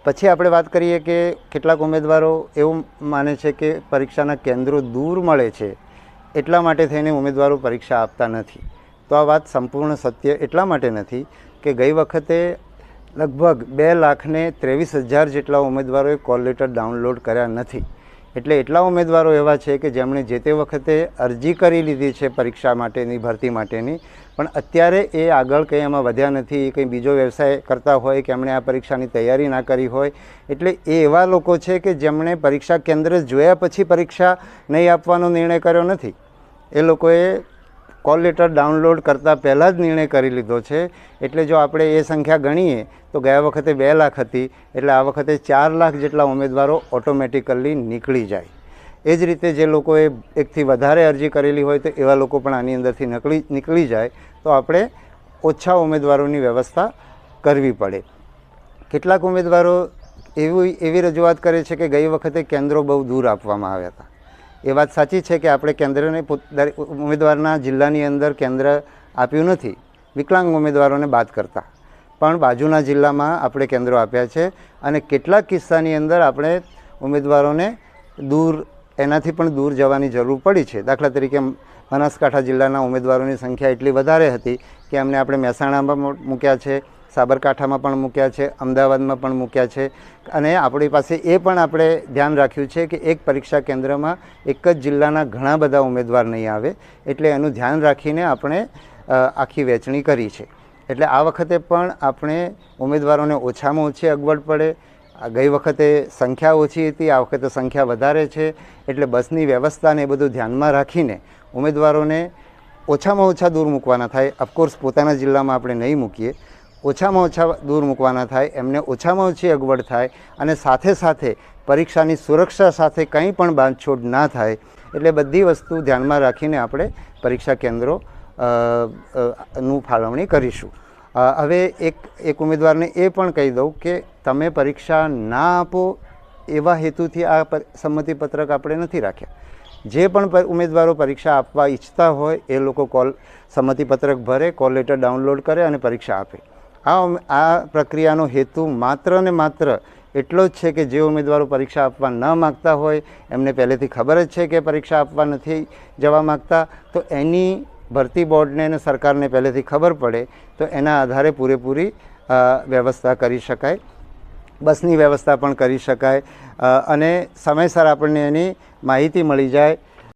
પછી આપણે વાત કરીએ કે કેટલાક ઉમેદવારો એવું માને છે કે પરીક્ષાના કેન્દ્રો દૂર મળે છે એટલા માટે થઈને ઉમેદવારો પરીક્ષા આપતા નથી. તો આ વાત સંપૂર્ણ સત્ય એટલા માટે નથી કે ગઈ વખતે લગભગ 2,23,000 જેટલા ઉમેદવારોએ કોલ લેટર ડાઉનલોડ કર્યા નથી. એટલે એટલા ઉમેદવારો એવા છે કે જેમણે જે તે વખતે અરજી કરી લીધી છે પરીક્ષા માટેની, ભરતી માટેની, પણ અત્યારે એ આગળ કંઈ એમાં વધ્યા નથી, કંઈ બીજો વ્યવસાય કરતા હોય કે એમણે આ પરીક્ષાની તૈયારી ના કરી હોય. એટલે એ એવા લોકો છે કે જેમણે પરીક્ષા કેન્દ્ર જોયા પછી પરીક્ષા નહીં આપવાનો નિર્ણય કર્યો નથી. એ લોકોએ કોલ લેટર ડાઉનલોડ કરતાં પહેલાં જ નિર્ણય કરી લીધો છે. એટલે જો આપણે એ સંખ્યા ગણીએ તો ગયા વખતે 2 લાખ હતી, એટલે આ વખતે 4 લાખ જેટલા ઉમેદવારો ઓટોમેટિકલી નીકળી જાય. એ જ રીતે જે લોકોએ એકથી વધારે અરજી કરેલી હોય તો એવા લોકો પણ આની અંદરથી નીકળી જાય, તો આપણે ઓછા ઉમેદવારોની વ્યવસ્થા કરવી પડે. કેટલાક ઉમેદવારો એવી રજૂઆત કરે છે કે ગઈ વખતે કેન્દ્રો બહુ દૂર આપવામાં આવ્યા હતા. એ વાત સાચી છે કે આપણે કેન્દ્રને ઉમેદવારના જિલ્લાની અંદર કેન્દ્ર આપ્યું નથી, વિકલાંગ ઉમેદવારોને બાદ કરતા, પણ બાજુના જિલ્લામાં આપણે કેન્દ્રો આપ્યા છે. અને કેટલાક કિસ્સાની અંદર આપણે ઉમેદવારોને એનાથી પણ દૂર જવાની જરૂર પડી છે. દાખલા તરીકે બનાસકાંઠા જિલ્લાના ઉમેદવારોની સંખ્યા એટલી વધારે હતી કે એમને આપણે મહેસાણામાં મૂક્યા છે, સાબરકાંઠામાં પણ મૂક્યા છે, અમદાવાદમાં પણ મૂક્યા છે. અને આપણી પાસે એ પણ આપણે ધ્યાન રાખ્યું છે કે એક પરીક્ષા કેન્દ્રમાં એક જ જિલ્લાના ઘણા બધા ઉમેદવાર નહીં આવે, એટલે એનું ધ્યાન રાખીને આપણે આખી વહેંચણી કરી છે. એટલે આ વખતે પણ આપણે ઉમેદવારોને ઓછામાં ઓછી અગવડ પડે. ગઈ વખતે સંખ્યા ઓછી હતી, આ વખતે સંખ્યા વધારે છે, એટલે બસની વ્યવસ્થાને એ બધું ધ્યાનમાં રાખીને ઉમેદવારોને ઓછામાં ઓછા દૂર મૂકવાના થાય. ઓફકોર્સ પોતાના જિલ્લામાં આપણે નહીં મૂકીએ, ઓછામાં ઓછા દૂર મૂકવાના થાય, એમને ઓછામાં ઓછી અગવડ થાય અને સાથે સાથે પરીક્ષાની સુરક્ષા સાથે કંઈ પણ બાંધછોડ ના થાય. એટલે બધી વસ્તુ ધ્યાનમાં રાખીને આપણે પરીક્ષા કેન્દ્રો નું ફાળવણી કરીશું. હવે એક ઉમેદવારને એ પણ કહી દઉં કે તમે પરીક્ષા ના આપો એવા હેતુથી આ સંમતિપત્રક આપણે નથી રાખ્યા. જે પણ ઉમેદવારો પરીક્ષા આપવા ઈચ્છતા હોય એ લોકો સંમતિપત્રક ભરે, કોલ લેટર ડાઉનલોડ કરે અને પરીક્ષા આપે. આ પ્રક્રિયાનો હેતુ માત્ર ને માત્ર એટલો જ છે કે જે ઉમેદવારો પરીક્ષા આપવા ન માગતા હોય, એમને પહેલેથી ખબર જ છે કે પરીક્ષા આપવા નથી જવા માગતા, તો એની ભરતી બોર્ડને અને સરકારને પહેલેથી ખબર પડે તો એના આધારે પૂરેપૂરી વ્યવસ્થા કરી શકાય. બસની વ્યવસ્થા પણ કરી શકાય અને સમયસર આપણને એની માહિતી મળી જાય